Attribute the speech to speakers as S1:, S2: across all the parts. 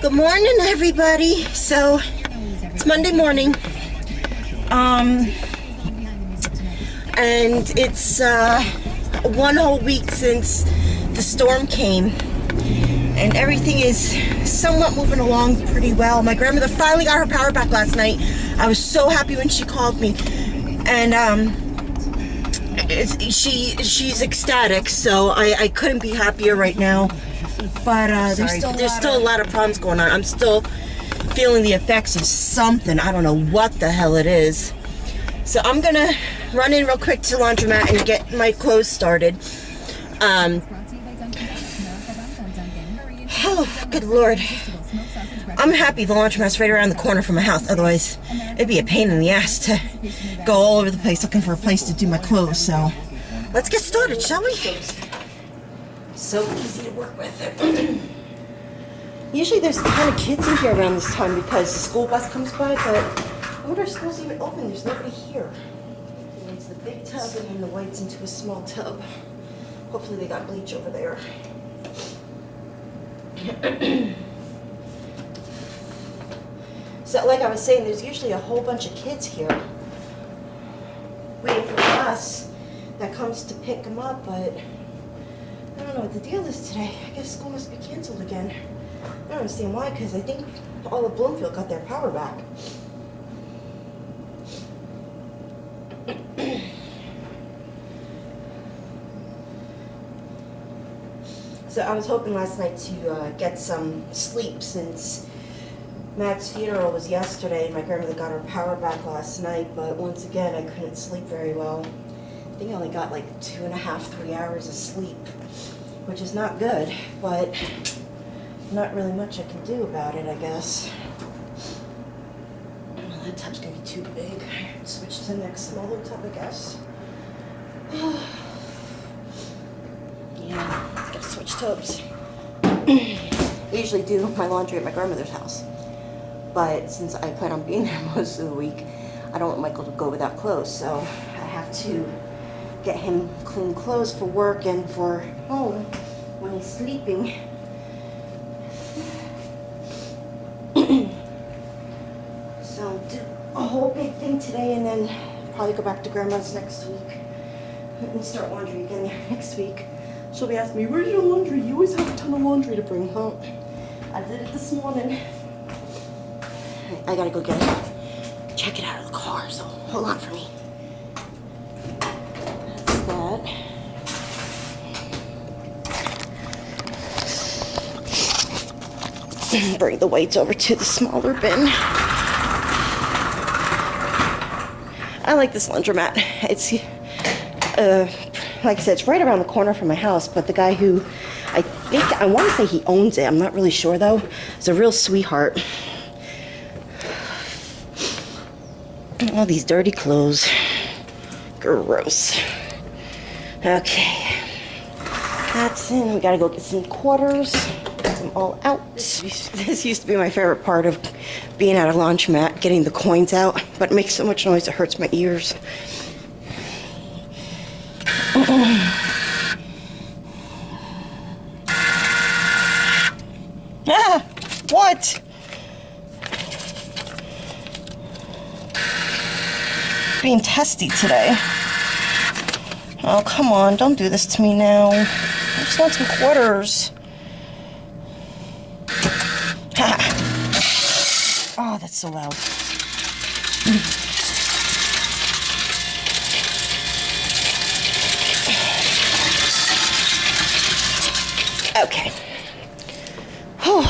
S1: Good morning, everybody. So it's Monday morning, and it's one whole week since the storm came, and everything is somewhat moving along pretty well. My grandmother finally got her power back last night. I was so happy when she called me, and she's ecstatic, so I couldn't be happier right now. But there's still a lot of problems going on. I'm still feeling the effects of something. I don't know what the hell it is. So I'm gonna run in real quick to the laundromat and get my clothes started. Oh, good Lord. I'm happy the laundromat's right around the corner from my house. Otherwise, it'd be a pain in the ass to go all over the place looking for a place to do my clothes. So let's get started, shall we? So easy to work with. Usually there's a ton of kids in here around this time because the school bus comes by, but I wonder if school's even open. There's nobody here. It's the big tub and then the whites into a small tub. Hopefully they got bleach over there. So like I was saying, there's usually a whole bunch of kids here waiting for the bus that comes to pick them up, but I don't know what the deal is today. I guess school must be canceled again. I don't understand why, because I think all of Bloomfield got their power back. So I was hoping last night to get some sleep since Matt's funeral was yesterday and my grandmother got her power back last night, but once again I couldn't sleep very well. I think I only got like 2.5, 3 hours of sleep, which is not good, but not really much I can do about it, I guess. Well, that tub's gonna be too big. Switch to the next smaller tub, I guess. Yeah, gotta switch tubs. I usually do my laundry at my grandmother's house, but since I plan on being there most of the week, I don't want Michael to go without clothes, so I have to get him clean clothes for work and for home when he's sleeping. So do a whole big thing today and then probably go back to grandma's next week and start laundry again there next week. She'll be asking me, where's your laundry? You always have a ton of laundry to bring home. I did it this morning. I gotta go get it. Check it out of the car, so hold on for me. That's that. Bring the weights over to the smaller bin. I like this laundromat. It's, like I said, it's right around the corner from my house, but the guy who, I want to say he owns it, I'm not really sure though, is a real sweetheart. All these dirty clothes. Gross. Okay. That's in. We gotta go get some quarters. Get them all out. This used to be my favorite part of being at a laundromat, getting the coins out, but it makes so much noise it hurts my ears. Ah! What? Being testy today. Oh, come on, don't do this to me now. I just want some quarters. Ha. Oh, that's so loud. Okay. Whew.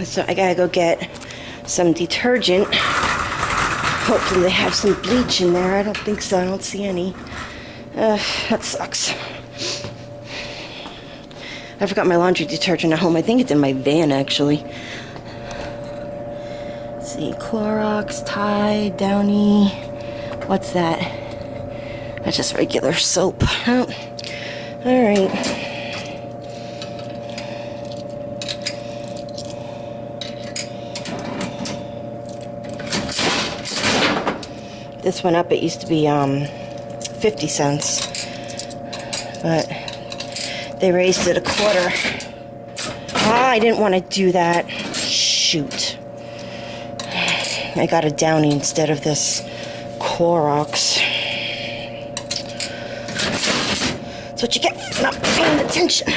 S1: So I gotta go get some detergent. Hopefully they have some bleach in there. I don't think so. I don't see any. That sucks. I forgot my laundry detergent at home. I think it's in my van, actually. Let's see. Clorox, Tide, Downy. What's that? That's just regular soap. Oh. All right. This went up. It used to be 50 cents, but they raised it a quarter. Ah, I didn't want to do that. Shoot. I got a Downy instead of this Clorox. That's what you get for not paying attention.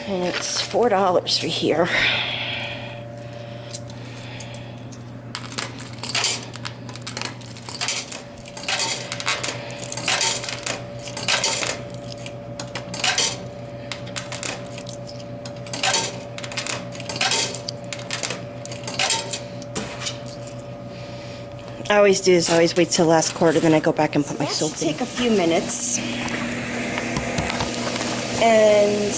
S1: And it's $4 for here. I always do this. I always wait till the last quarter, then I go back and put my soap in. Take a few minutes. And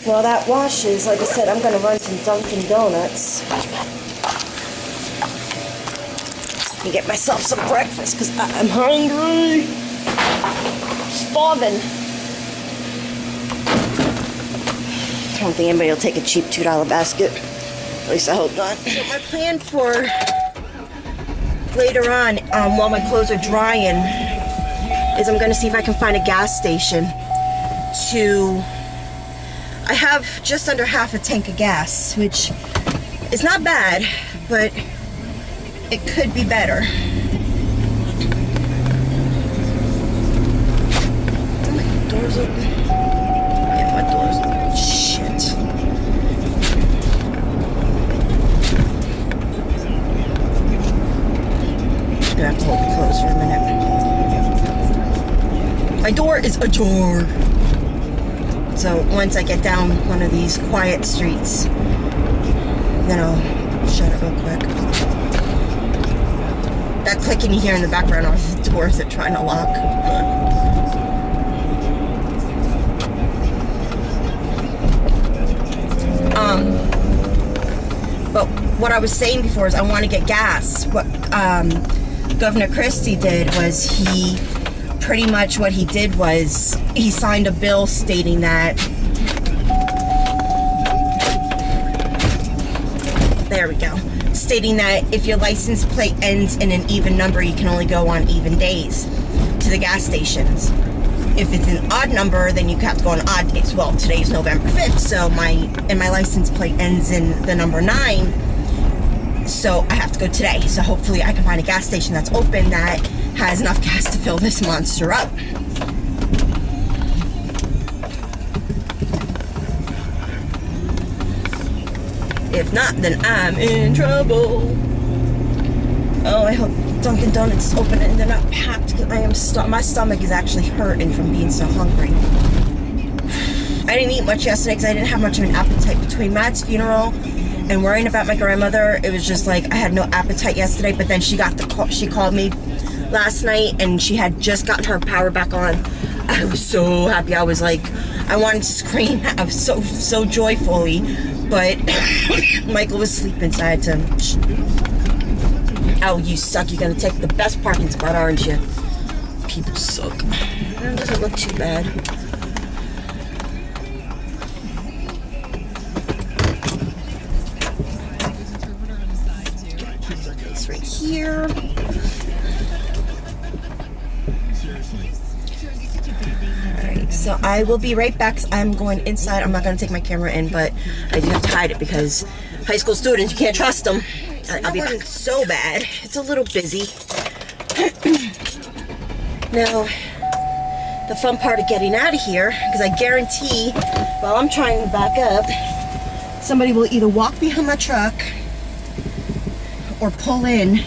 S1: while that washes, like I said, I'm going to run some Dunkin' Donuts and get myself some breakfast because I'm hungry. Starving. I don't think anybody will take a cheap $2 basket. At least I hope not. So my plan for later on, while my clothes are drying, is I'm going to see if I can find a gas station to... I have just under half a tank of gas, which is not bad, but it could be better. Oh, my door's open. Yeah, my door's open. Shit. I'm gonna have to hold it closed for a minute. My door is ajar. So once I get down one of these quiet streets, then I'll shut it real quick. That clicking you hear in the background are the doors that trying to lock. But what I was saying before is I want to get gas. What Governor Christie did was pretty much what he did was he signed a bill stating that, there we go, stating that if your license plate ends in an even number, you can only go on even days to the gas stations. If it's an odd number, then you have to go on odd days. Well, today's November 5th, so my license plate ends in the number 9, so I have to go today. So hopefully I can find a gas station that's open that has enough gas to fill this monster up. If not, then I'm in trouble. Oh, I hope Dunkin' Donuts is open and they're not packed because my stomach is actually hurting from being so hungry. I didn't eat much yesterday because I didn't have much of an appetite. Between Matt's funeral and worrying about my grandmother, it was just like I had no appetite yesterday. But then she called me last night and she had just gotten her power back on. I was so happy. I was like, I wanted to scream. I was so joyfully, but Michael was sleeping, so I had to. Oh, you suck. You're gonna take the best parking spot, aren't you? People suck. It doesn't look too bad. Place right here. Alright, so I will be right back. I'm going inside. I'm not going to take my camera in, but I do have to hide it because high school students, you can't trust them. I'll be back. So bad. It's a little busy. Now, the fun part of getting out of here, because I guarantee while I'm trying to back up, somebody will either walk behind my truck or pull in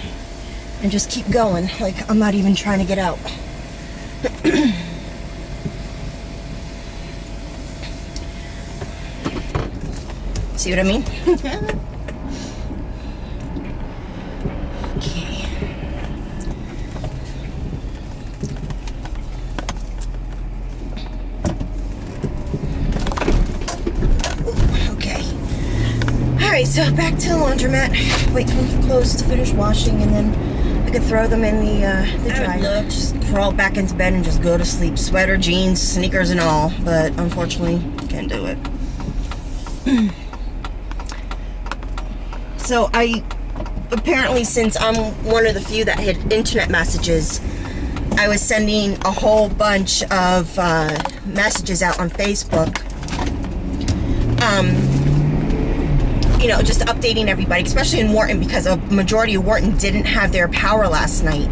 S1: and just keep going like I'm not even trying to get out. See what I mean? Okay. Okay. Alright, so back to the laundromat. Wait for the clothes to finish washing and then I could throw them in the dryer. Just crawl back into bed and just go to sleep. Sweater, jeans, sneakers and all. But unfortunately, can't do it. So apparently since I'm one of the few that had internet messages, I was sending a whole bunch of messages out on Facebook. You know, just updating everybody, especially in Wharton, because a majority of Wharton didn't have their power last night.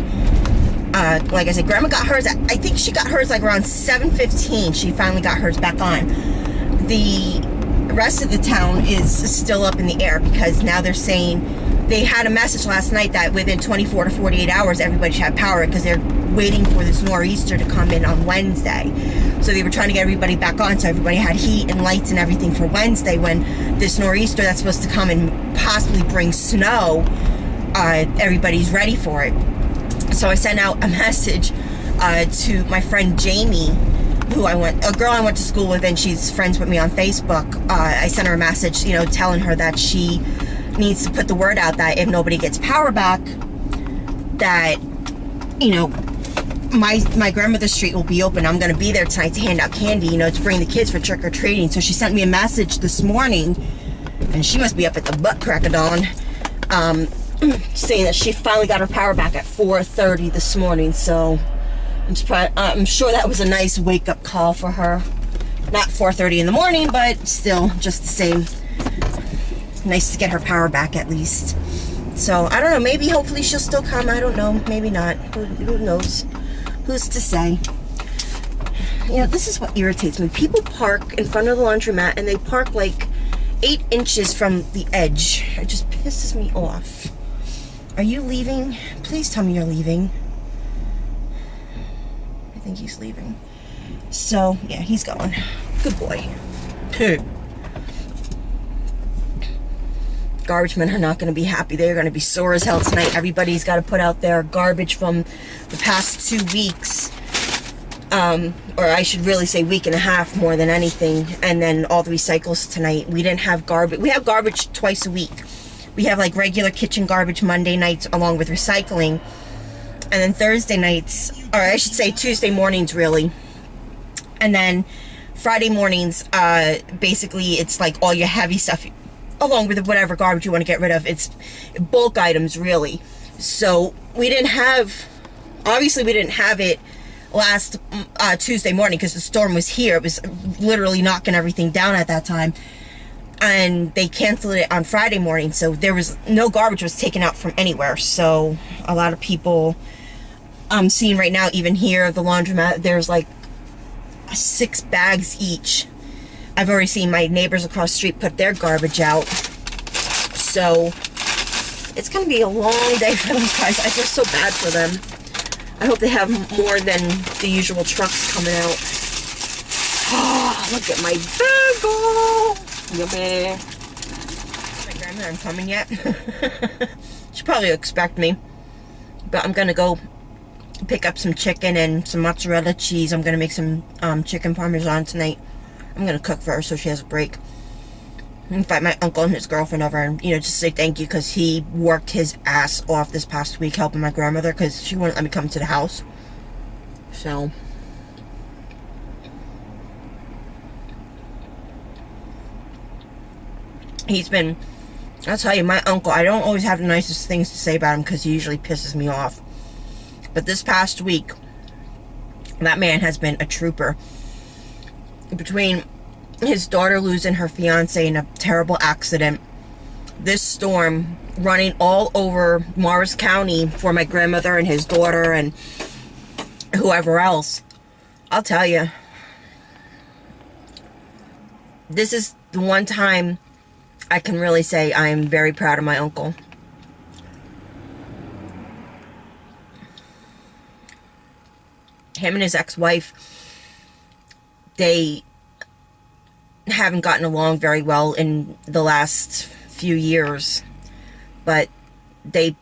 S1: Like I said, Grandma got hers, I think she got hers like around 7:15. She finally got hers back on. The rest of the town is still up in the air, because now they're saying, they had a message last night that within 24 to 48 hours, everybody should have power, because they're waiting for this nor'easter to come in on Wednesday. So they were trying to get everybody back on, so everybody had heat and lights and everything for Wednesday, when this nor'easter that's supposed to come and possibly bring snow, everybody's ready for it. So I sent out a message to my friend Jamie, a girl I went to school with, and she's friends with me on Facebook. I sent her a message, you know, telling her that she needs to put the word out that if nobody gets power back, that, you know, my grandmother's street will be open. I'm going to be there tonight to hand out candy, you know, to bring the kids for trick-or-treating. So she sent me a message this morning, and she must be up at the butt crack of dawn, saying that she finally got her power back at 4:30 this morning. So I'm sure that was a nice wake-up call for her. Not 4:30 in the morning, but still, just the same. Nice to get her power back at least. So I don't know, maybe hopefully she'll still come. I don't know, maybe not. Who knows? Who's to say? You know, this is what irritates me. People park in front of the laundromat, and they park like 8 inches from the edge. It just pisses me off. Are you leaving? Please tell me you're leaving. I think he's leaving. So yeah, he's going. Good boy. Garbage men are not going to be happy. They're going to be sore as hell tonight. Everybody's got to put out their garbage from the past 2 weeks. Or I should really say week and a half more than anything. And then all the recycles tonight. We didn't have garbage. We have garbage twice a week. We have like regular kitchen garbage Monday nights along with recycling. And then Thursday nights, or I should say Tuesday mornings really. And then Friday mornings, basically it's like all your heavy stuff, along with whatever garbage you want to get rid of. It's bulk items, really. So we didn't have, obviously we didn't have it last Tuesday morning, because the storm was here. It was literally knocking everything down at that time. And they canceled it on Friday morning, so there was no garbage was taken out from anywhere. So a lot of people, I'm seeing right now, even here at the laundromat, there's like 6 bags each. I've already seen my neighbors across the street put their garbage out. So it's going to be a long day for those guys. I feel so bad for them. I hope they have more than the usual trucks coming out. Oh, look at my bagel. Yummy. My grandma isn't coming yet. She probably expect me. But I'm going to go pick up some chicken and some mozzarella cheese. I'm going to make some chicken parmesan tonight. I'm going to cook for her so she has a break. Invite my uncle and his girlfriend over and, you know, just say thank you, because he worked his ass off this past week helping my grandmother, because she wouldn't let me come to the house. So he's been, I'll tell you, my uncle, I don't always have the nicest things to say about him, because he usually pisses me off. But this past week, that man has been a trooper. Between his daughter losing her fiance in a terrible accident, this storm running all over Morris County for my grandmother and his daughter and whoever else, I'll tell you, this is the one time I can really say I am very proud of my uncle. Him and his ex-wife, they haven't gotten along very well in the last few years, but they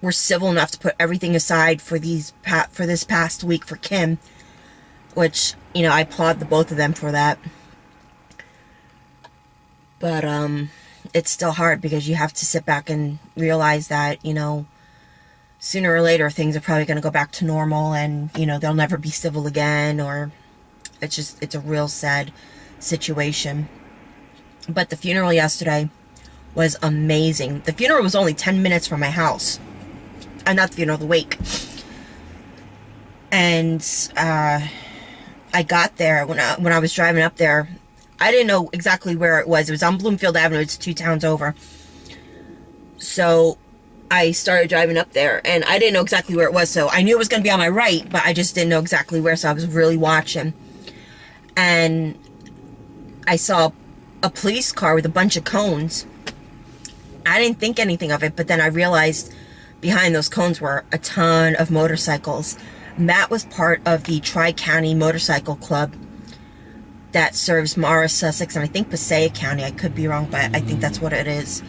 S1: were civil enough to put everything aside for this past week for Kim, which, you know, I applaud the both of them for that. But it's still hard, because you have to sit back and realize that, you know, sooner or later things are probably going to go back to normal, and, you know, they'll never be civil again, or it's a real sad situation. But the funeral yesterday was amazing. The funeral was only 10 minutes from my house. Not the funeral, the wake. And I got there, when I was driving up there, I didn't know exactly where it was. It was on Bloomfield Avenue. It's 2 towns over. So I started driving up there, and I didn't know exactly where it was. So I knew it was going to be on my right, but I just didn't know exactly where. So I was really watching. And I saw a police car with a bunch of cones. I didn't think anything of it, but then I realized behind those cones were a ton of motorcycles. Matt was part of the Tri-County Motorcycle Club that serves Morris, Sussex, and I think Passaic County. I could be wrong, but I think that's what it is.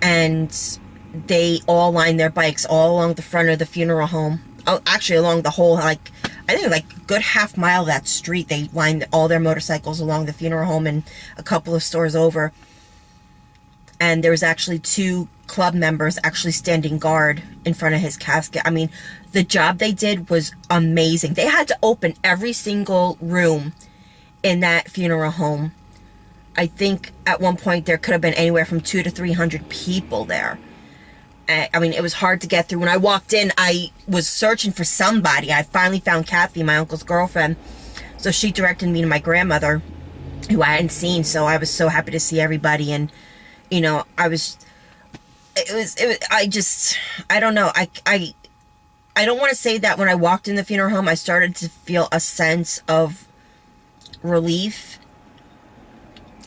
S1: And they all lined their bikes all along the front of the funeral home. Oh, actually along the whole, like, I think like a good half mile of that street. They lined all their motorcycles along the funeral home and a couple of stores over. And there was actually 2 club members actually standing guard in front of his casket. I mean, the job they did was amazing. They had to open every single room in that funeral home. I think at one point there could have been anywhere from 200 to 300 people there. I mean, it was hard to get through. When I walked in, I was searching for somebody. I finally found Kathy, my uncle's girlfriend. So she directed me to my grandmother, who I hadn't seen. So I was so happy to see everybody. And, you know, I don't know. I don't want to say that when I walked in the funeral home, I started to feel a sense of relief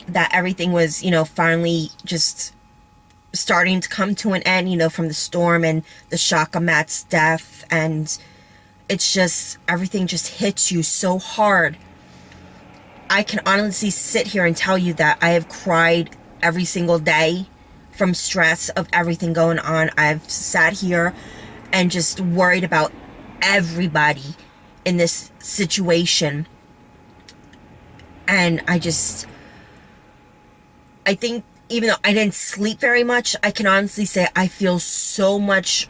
S1: that everything was, you know, finally just starting to come to an end, you know, from the storm and the shock of Matt's death. And it's just, everything just hits you so hard. I can honestly sit here and tell you that I have cried every single day from stress of everything going on. I've sat here and just worried about everybody in this situation. And I think even though I didn't sleep very much, I can honestly say I feel so much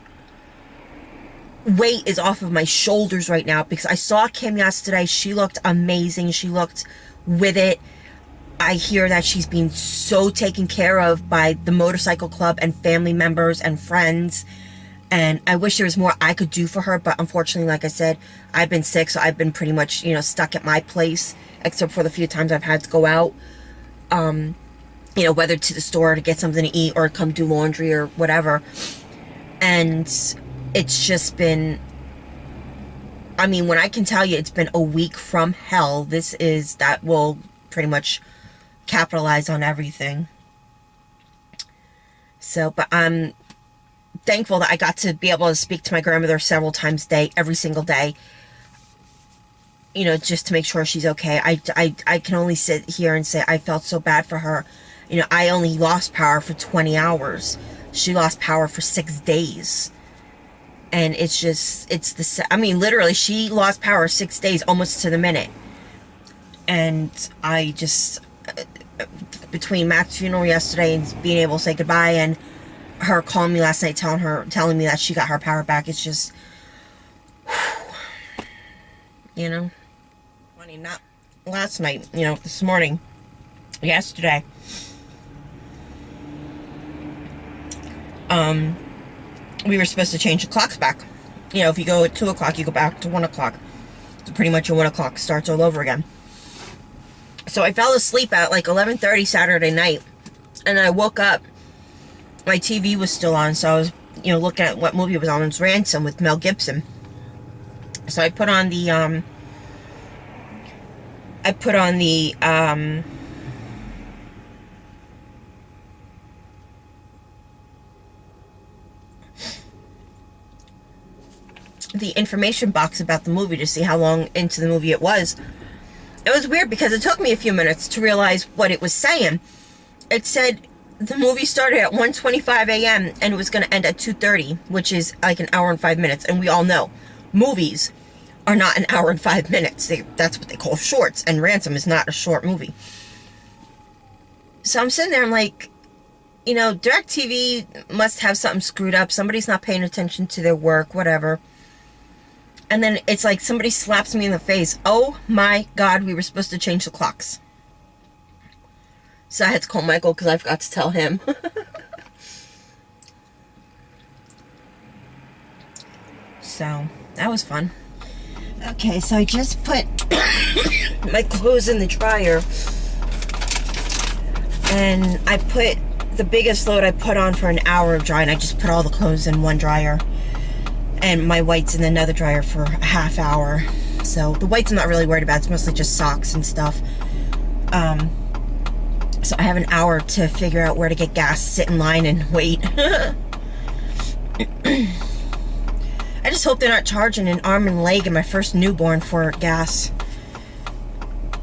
S1: weight is off of my shoulders right now, because I saw Kim yesterday. She looked amazing. She looked with it. I hear that she's being so taken care of by the motorcycle club and family members and friends. And I wish there was more I could do for her. But unfortunately, like I said, I've been sick. So I've been pretty much, you know, stuck at my place, except for the few times I've had to go out. You know, whether to the store to get something to eat or come do laundry or whatever. And it's just been, I mean, when I can tell you it's been a week from hell, that will pretty much capitalize on everything. So, but I'm thankful that I got to be able to speak to my grandmother several times a day, every single day, you know, just to make sure she's okay. I can only sit here and say I felt so bad for her. You know, I only lost power for 20 hours. She lost power for 6 days. And it's just, I mean, literally, she lost power 6 days, almost to the minute. And I just, between Matt's funeral yesterday and being able to say goodbye, and her calling me last night, telling me that she got her power back, it's just, you know, funny, not last night, you know, this morning, yesterday. We were supposed to change the clocks back. You know, if you go at 2 o'clock, you go back to 1 o'clock. So pretty much at 1 o'clock starts all over again. So I fell asleep at like 11:30 Saturday night. And I woke up. My TV was still on, so I was, you know, looking at what movie it was on. It was Ransom with Mel Gibson. So I put on the information box about the movie to see how long into the movie it was. It was weird because it took me a few minutes to realize what it was saying. It said the movie started at 1:25 a.m. and it was going to end at 2:30, which is like an hour and 5 minutes. And we all know movies are not an hour and 5 minutes. That's what they call shorts, and Ransom is not a short movie. So I'm sitting there, I'm like, you know, DirecTV must have something screwed up. Somebody's not paying attention to their work, whatever. And then it's like somebody slaps me in the face. Oh my God, we were supposed to change the clocks. So I had to call Michael because I forgot to tell him. So that was fun. Okay, so I just put my clothes in the dryer. And I put the biggest load I put on for an hour of drying. I just put all the clothes in one dryer. And my whites in another dryer for a half hour. So the whites I'm not really worried about. It's mostly just socks and stuff. So I have an hour to figure out where to get gas, sit in line, and wait. I just hope they're not charging an arm and leg in my first newborn for gas.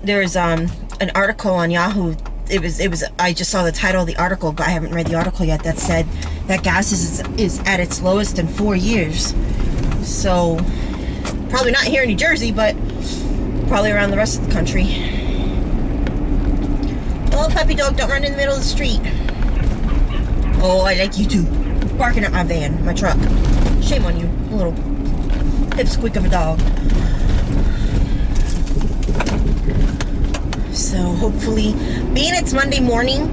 S1: There's an article on Yahoo. It was. I just saw the title of the article, but I haven't read the article yet. That said that gas is at its lowest in 4 years. So probably not here in New Jersey, but probably around the rest of the country. Oh, puppy dog, don't run in the middle of the street. Oh, I like you too. Barking at my van, my truck. Shame on you, a little pipsqueak of a dog. So hopefully, being it's Monday morning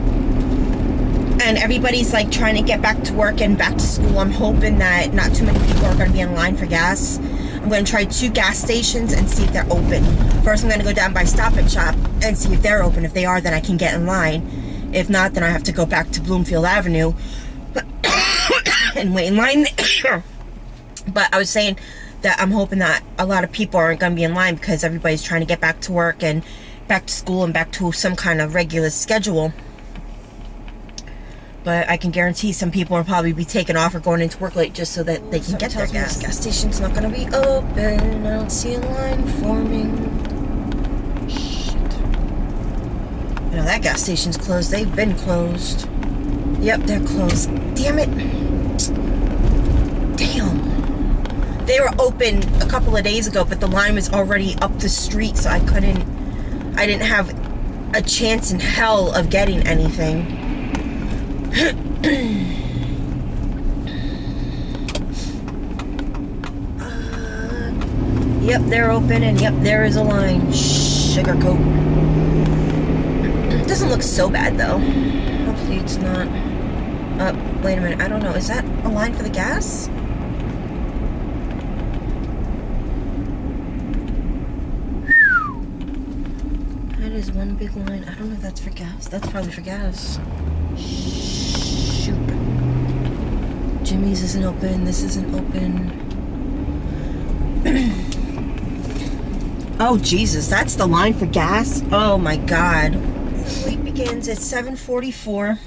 S1: and everybody's like trying to get back to work and back to school, I'm hoping that not too many people are going to be in line for gas. I'm going to try 2 gas stations and see if they're open. First, I'm going to go down by Stop and Shop and see if they're open. If they are, then I can get in line. If not, then I have to go back to Bloomfield Avenue and wait in line there. But I was saying that I'm hoping that a lot of people aren't going to be in line because everybody's trying to get back to work and back to school and back to some kind of regular schedule. But I can guarantee some people will probably be taking off or going into work late just so that they can get their gas. Gas station's not going to be open. I don't see a line forming. Shit. You know, that gas station's closed. They've been closed. Yep, they're closed. Damn it. Damn. They were open a couple of days ago, but the line was already up the street, so I didn't have a chance in hell of getting anything. Yep, they're open, and yep, there is a line. Sugarcoat. It doesn't look so bad, though. Hopefully it's not. Wait a minute, I don't know. Is that a line for the gas? That is one big line. I don't know if that's for gas. That's probably for gas. Shoot. Jimmy's isn't open. This isn't open. Oh, Jesus. That's the line for gas? Oh, my God. The week begins at 7:44.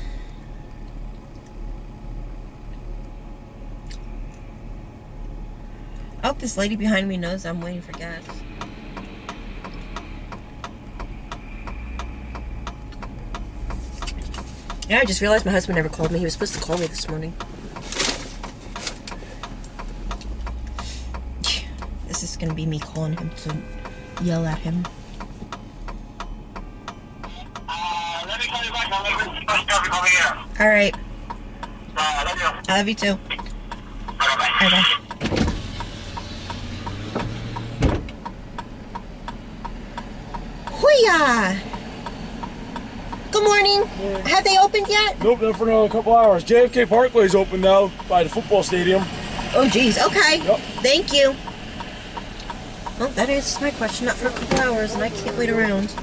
S1: I hope this lady behind me knows I'm waiting for gas. Yeah, I just realized my husband never called me. He was supposed to call me this morning. This is going to be me calling him to yell at him.
S2: Let me call you back. I'll be here.
S1: All right.
S2: I love you.
S1: I love you too.
S2: Bye-bye.
S1: Bye-bye. Hoo-yah! Good morning. Have they opened yet?
S3: Nope, not for another couple hours. JFK Parkway's open now by the football stadium.
S1: Oh, geez. Okay.
S3: Yep.
S1: Thank you. Well, that answers my question. Not for a couple hours, and I can't wait around.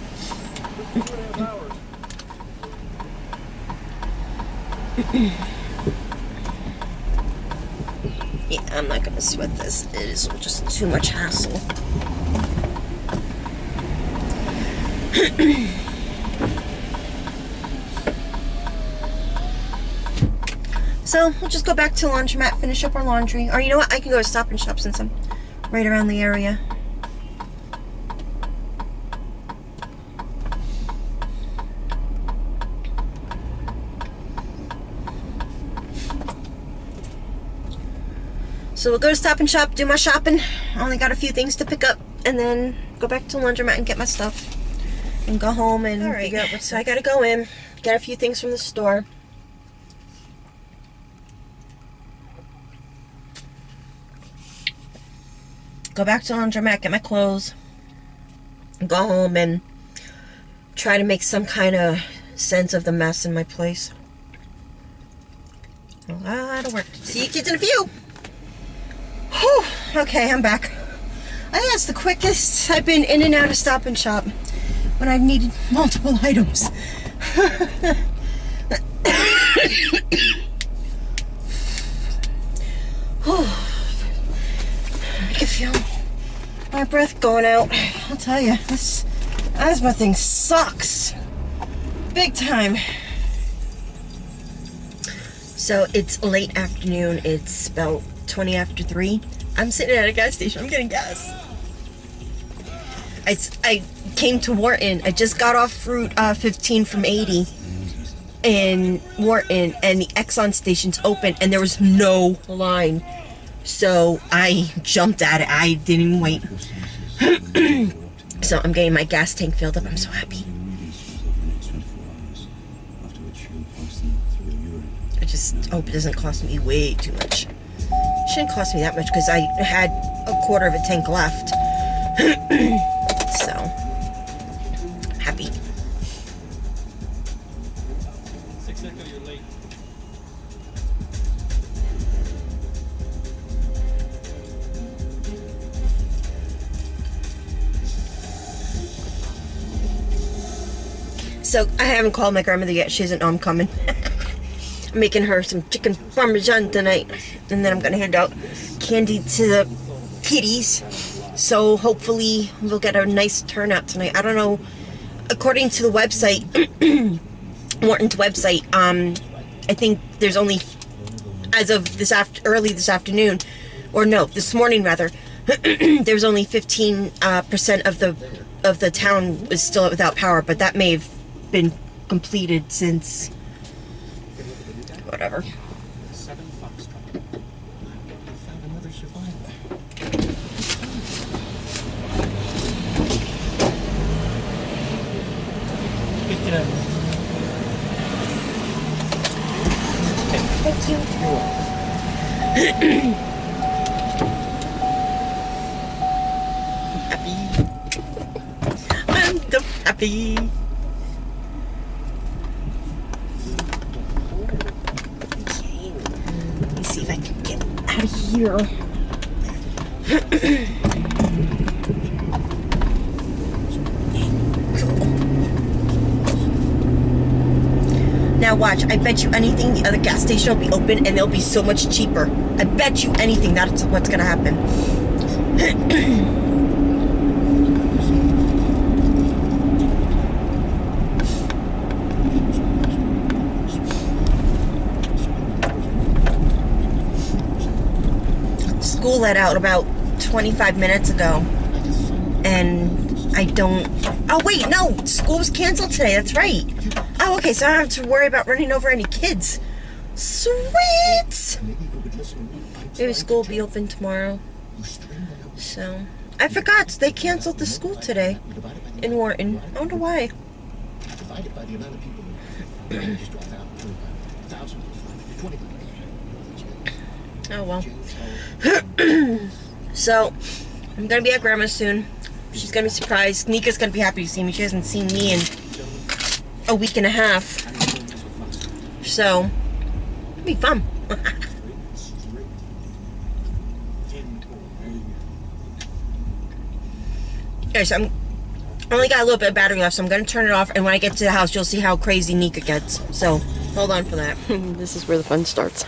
S1: Yeah, I'm not going to sweat this. It is just too much hassle. So, we'll just go back to laundromat, finish up our laundry. Or you know what? I can go to Stop and Shop since I'm right around the area. So we'll go to Stop and Shop, do my shopping. I only got a few things to pick up, and then go back to laundromat and get my stuff. And go home and figure out so I gotta go in, get a few things from the store. Go back to laundromat, get my clothes, and go home and try to make some kind of sense of the mess in my place. A lot of work. See you kids in a few. Whew. Okay, I'm back. That's the quickest I've been in and out of Stop and Shop when I've needed multiple items. I can feel my breath going out. I'll tell you, this asthma thing sucks. Big time. So it's late afternoon. It's about 20 after 3. I'm sitting at a gas station. I'm getting gas. I came to Wharton. I just got off Route 15 from 80 in Wharton, and the Exxon station's open, and there was no line. So I jumped at it. I didn't even wait. So I'm getting my gas tank filled up. I'm so happy. I just hope it doesn't cost me way too much. It shouldn't cost me that much because I had a quarter of a tank left. So, happy.
S3: 6 Echo, you're late.
S1: So, I haven't called my grandmother yet. She doesn't know I'm coming. I'm making her some chicken parmesan tonight. And then I'm going to hand out candy to the kitties. So hopefully we'll get a nice turnout tonight. I don't know. According to the website, Wharton's website, I think there's only, as of early this afternoon, or no, this morning rather, there's only 15% of the town is still without power, but that may have been completed since whatever.
S3: 7 Foxtrot. Found another survivor. 59.
S1: Thank you. Happy. I'm so happy. Okay. Let me see if I can get out of here. Now watch, I bet you anything the other gas station will be open and they'll be so much cheaper. I bet you anything that's what's gonna happen. School let out about 25 minutes ago. And I don't... Oh wait, no! School was canceled today, that's right. Oh, okay, so I don't have to worry about running over any kids. Sweet! Maybe school will be open tomorrow. So, I forgot, they canceled the school today in Wharton. I wonder why. Oh well. So, I'm gonna be at Grandma's soon. She's gonna be surprised. Nika's gonna be happy to see me. She hasn't seen me in a week and a half. So, it'll be fun. Okay, so I only got a little bit of battery left, so I'm gonna turn it off, and when I get to the house, you'll see how crazy Nika gets. So, hold on for that. This is where the fun starts.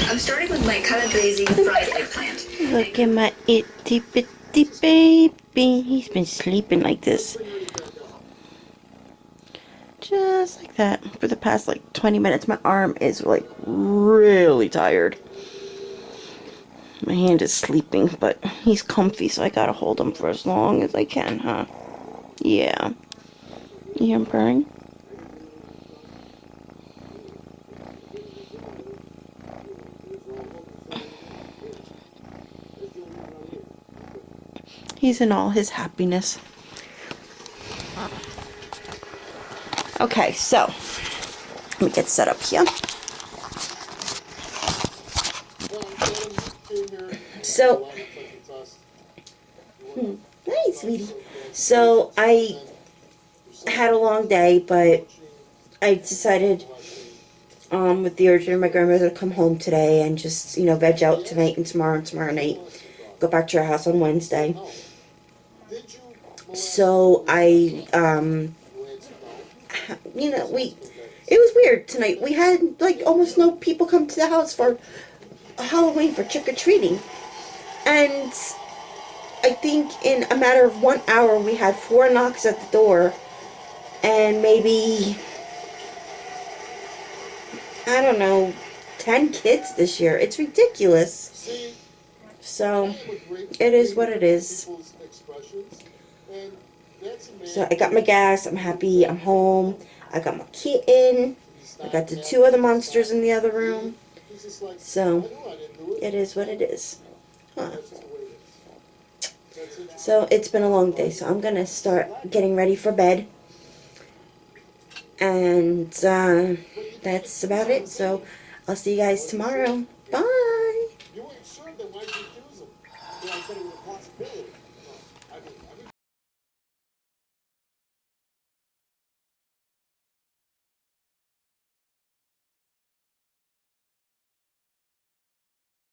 S4: I'm starting with my calabrese fried eggplant.
S1: Look at my itty bitty baby. He's been sleeping like this. Just like that. For the past like 20 minutes, my arm is like really tired. My hand is sleeping, but he's comfy, so I gotta hold him for as long as I can, huh? Yeah. You hear him purring? He's in all his happiness. Okay, so let me get set up here. So, hey, sweetie. So, I had a long day, but I decided, with the urgent of my grandmother to come home today and just, veg out tonight and tomorrow night. Go back to her house on Wednesday. So, it was weird tonight. We had, like, almost no people come to the house for Halloween for trick-or-treating. And I think in a matter of 1 hour, we had 4 knocks at the door. And maybe, I don't know, 10 kids this year. It's ridiculous. So, it is what it is. So, I got my gas. I'm happy. I'm home. I got my kitten. I got the 2 other monsters in the other room. So, it is what it is. Huh. So, it's been a long day. So, I'm going to start getting ready for bed. And that's about it. So, I'll see you guys tomorrow. Bye.